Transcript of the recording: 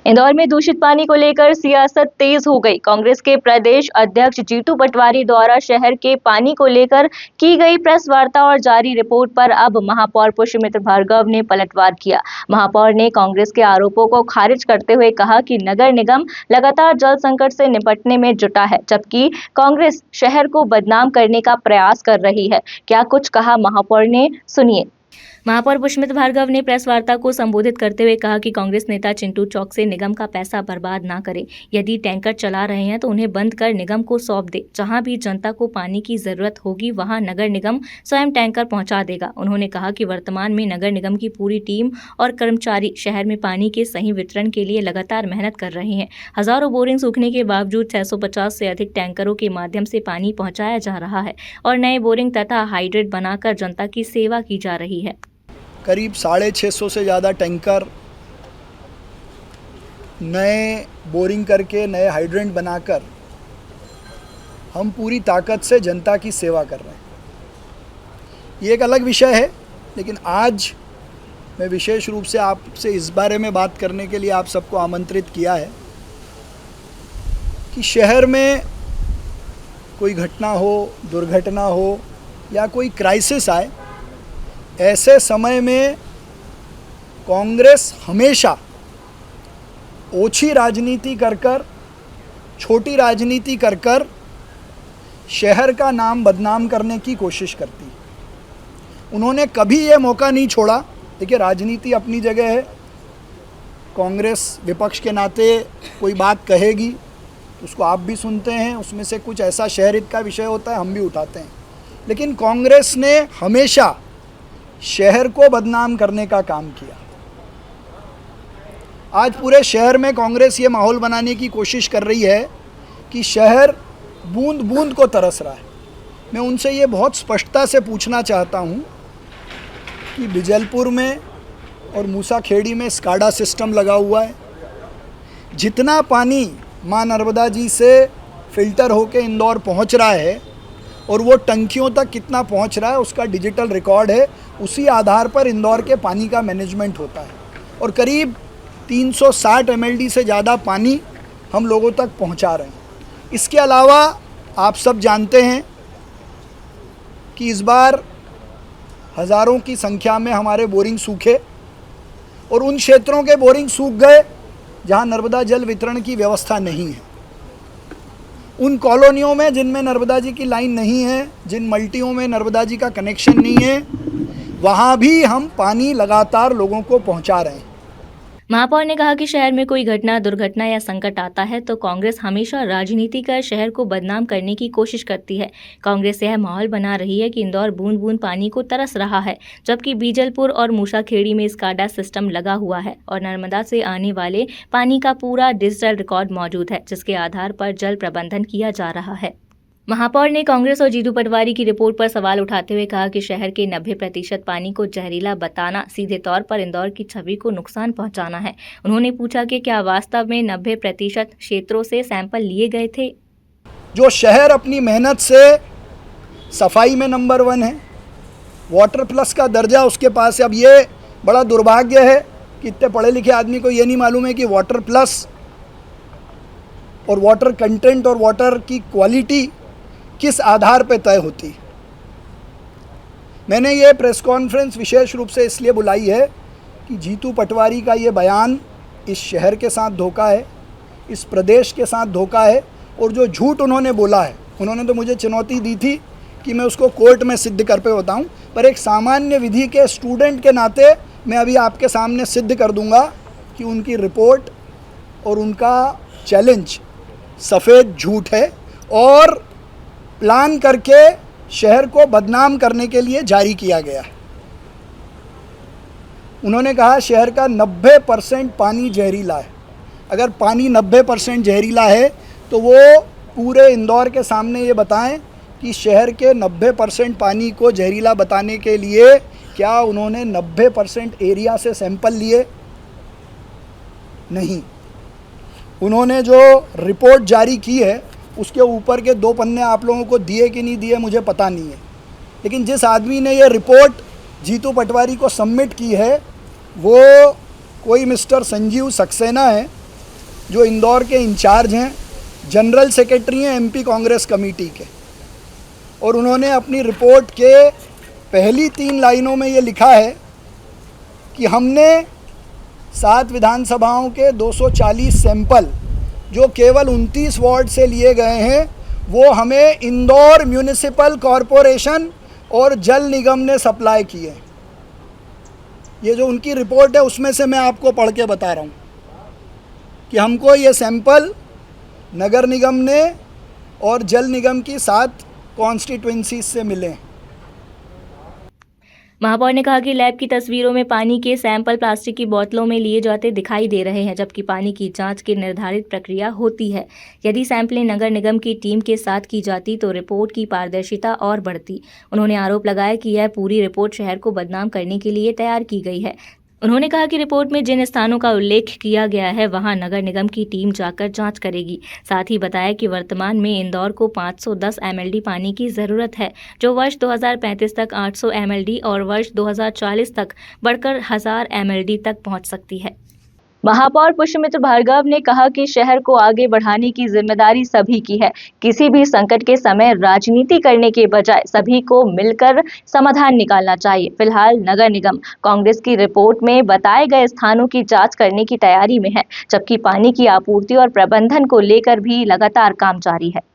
इंदौर में दूषित पानी को लेकर सियासत तेज हो गई। कांग्रेस के प्रदेश अध्यक्ष जीतू पटवारी द्वारा शहर के पानी को लेकर की गई प्रेस वार्ता और जारी रिपोर्ट पर अब महापौर पुष्यमित्र भार्गव ने पलटवार किया। महापौर ने कांग्रेस के आरोपों को खारिज करते हुए कहा कि नगर निगम लगातार जल संकट से निपटने में जुटा है, जबकि कांग्रेस शहर को बदनाम करने का प्रयास कर रही है। क्या कुछ कहा महापौर ने, सुनिए। महापौर पुष्यमित्र भार्गव ने प्रेस वार्ता को संबोधित करते हुए कहा कि कांग्रेस नेता चिंटू चौक से निगम का पैसा बर्बाद ना करें। यदि टैंकर चला रहे हैं तो उन्हें बंद कर निगम को सौंप दे। जहां भी जनता को पानी की जरूरत होगी वहां नगर निगम स्वयं टैंकर पहुंचा देगा। उन्होंने कहा कि वर्तमान में नगर निगम की पूरी टीम और कर्मचारी शहर में पानी के सही वितरण के लिए लगातार मेहनत कर रहे हैं। हजारों बोरिंग सूखने के बावजूद 650 से अधिक टैंकरों के माध्यम से पानी पहुंचाया जा रहा है और नए बोरिंग तथा हाइड्रेट बनाकर जनता की सेवा की जा रही है। करीब 650 से ज़्यादा टैंकर नए बोरिंग करके नए हाइड्रेंट बनाकर हम पूरी ताकत से जनता की सेवा कर रहे हैं। ये एक अलग विषय है, लेकिन आज मैं विशेष रूप से आपसे इस बारे में बात करने के लिए आप सबको आमंत्रित किया है कि शहर में कोई घटना हो, दुर्घटना हो या कोई क्राइसिस आए, ऐसे समय में कांग्रेस हमेशा ओछी राजनीति कर छोटी राजनीति कर शहर का नाम बदनाम करने की कोशिश करती है। उन्होंने कभी ये मौका नहीं छोड़ा। देखिए, राजनीति अपनी जगह है। कांग्रेस विपक्ष के नाते कोई बात कहेगी उसको आप भी सुनते हैं, उसमें से कुछ ऐसा शहर हित का विषय होता है हम भी उठाते हैं, लेकिन कांग्रेस ने हमेशा शहर को बदनाम करने का काम किया। आज पूरे शहर में कांग्रेस ये माहौल बनाने की कोशिश कर रही है कि शहर बूंद बूंद को तरस रहा है। मैं उनसे ये बहुत स्पष्टता से पूछना चाहता हूँ कि बिजलपुर में और मूसाखेड़ी में स्काडा सिस्टम लगा हुआ है। जितना पानी माँ नर्मदा जी से फिल्टर होके इंदौर पहुँच रहा है और वो टंकियों तक कितना पहुँच रहा है उसका डिजिटल रिकॉर्ड है। उसी आधार पर इंदौर के पानी का मैनेजमेंट होता है और करीब 360 MLD से ज़्यादा पानी हम लोगों तक पहुंचा रहे हैं। इसके अलावा आप सब जानते हैं कि इस बार हज़ारों की संख्या में हमारे बोरिंग सूखे और उन क्षेत्रों के बोरिंग सूख गए जहां नर्मदा जल वितरण की व्यवस्था नहीं है। उन कॉलोनियों में जिनमें नर्मदा जी की लाइन नहीं है, जिन मल्टियों में नर्मदा जी का कनेक्शन नहीं है, वहाँ भी हम पानी लगातार लोगों को पहुँचा रहे हैं। महापौर ने कहा कि शहर में कोई घटना, दुर्घटना या संकट आता है तो कांग्रेस हमेशा राजनीति कर शहर को बदनाम करने की कोशिश करती है। कांग्रेस यह माहौल बना रही है कि इंदौर बूंद बूंद पानी को तरस रहा है, जबकि बीजलपुर और मूसाखेड़ी में स्काडा सिस्टम लगा हुआ है और नर्मदा से आने वाले पानी का पूरा डिजिटल रिकॉर्ड मौजूद है, जिसके आधार पर जल प्रबंधन किया जा रहा है। महापौर ने कांग्रेस और जीतू पटवारी की रिपोर्ट पर सवाल उठाते हुए कहा कि शहर के 90% पानी को जहरीला बताना सीधे तौर पर इंदौर की छवि को नुकसान पहुंचाना है। उन्होंने पूछा कि क्या वास्तव में 90% क्षेत्रों से सैंपल लिए गए थे। जो शहर अपनी मेहनत से सफाई में नंबर 1 है, वाटर प्लस का दर्जा उसके पास है। अब ये बड़ा दुर्भाग्य है कि इतने पढ़े लिखे आदमी को ये नहीं मालूम है कि वाटर प्लस और वाटर कंटेंट और वाटर की क्वालिटी किस आधार पर तय होती। मैंने ये प्रेस कॉन्फ्रेंस विशेष रूप से इसलिए बुलाई है कि जीतू पटवारी का ये बयान इस शहर के साथ धोखा है, इस प्रदेश के साथ धोखा है और जो झूठ उन्होंने बोला है, उन्होंने तो मुझे चुनौती दी थी कि मैं उसको कोर्ट में सिद्ध कर पे बताऊं, पर एक सामान्य विधि के स्टूडेंट के नाते मैं अभी आपके सामने सिद्ध कर दूंगा कि उनकी रिपोर्ट और उनका चैलेंज सफ़ेद झूठ है और प्लान करके शहर को बदनाम करने के लिए जारी किया गया है। उन्होंने कहा शहर का 90% पानी जहरीला है। अगर पानी 90% जहरीला है तो वो पूरे इंदौर के सामने ये बताएं कि शहर के 90% पानी को जहरीला बताने के लिए क्या उन्होंने 90% एरिया से सैंपल लिए? नहीं। उन्होंने जो रिपोर्ट जारी की है उसके ऊपर के 2 पन्ने आप लोगों को दिए कि नहीं दिए मुझे पता नहीं है, लेकिन जिस आदमी ने ये रिपोर्ट जीतू पटवारी को सबमिट की है वो कोई मिस्टर संजीव सक्सेना है जो इंदौर के इंचार्ज हैं, जनरल सेक्रेटरी हैं एमपी कांग्रेस कमेटी के, और उन्होंने अपनी रिपोर्ट के पहली 3 लाइनों में ये लिखा है कि हमने 7 विधानसभाओं के 240 सैंपल जो केवल 29 वार्ड से लिए गए हैं, वो हमें इंदौर म्यूनिसिपल कॉरपोरेशन और जल निगम ने सप्लाई किए। ये जो उनकी रिपोर्ट है उसमें से मैं आपको पढ़ के बता रहा हूँ कि हमको ये सैंपल नगर निगम ने और जल निगम की 7 कॉन्स्टिट्यूएंसीज से मिले। महापौर ने कहा कि लैब की तस्वीरों में पानी के सैंपल प्लास्टिक की बोतलों में लिए जाते दिखाई दे रहे हैं, जबकि पानी की जांच की निर्धारित प्रक्रिया होती है। यदि सैंपलिंग नगर निगम की टीम के साथ की जाती तो रिपोर्ट की पारदर्शिता और बढ़ती। उन्होंने आरोप लगाया कि यह पूरी रिपोर्ट शहर को बदनाम करने के लिए तैयार की गई है। उन्होंने कहा कि रिपोर्ट में जिन स्थानों का उल्लेख किया गया है वहां नगर निगम की टीम जाकर जांच करेगी। साथ ही बताया कि वर्तमान में इंदौर को 510 MLD पानी की जरूरत है, जो वर्ष 2035 तक 800 MLD और वर्ष 2040 तक बढ़कर 1000 MLD तक पहुंच सकती है। महापौर पुष्यमित्र भार्गव ने कहा कि शहर को आगे बढ़ाने की जिम्मेदारी सभी की है। किसी भी संकट के समय राजनीति करने के बजाय सभी को मिलकर समाधान निकालना चाहिए। फिलहाल नगर निगम कांग्रेस की रिपोर्ट में बताए गए स्थानों की जांच करने की तैयारी में है, जबकि पानी की आपूर्ति और प्रबंधन को लेकर भी लगातार काम जारी है।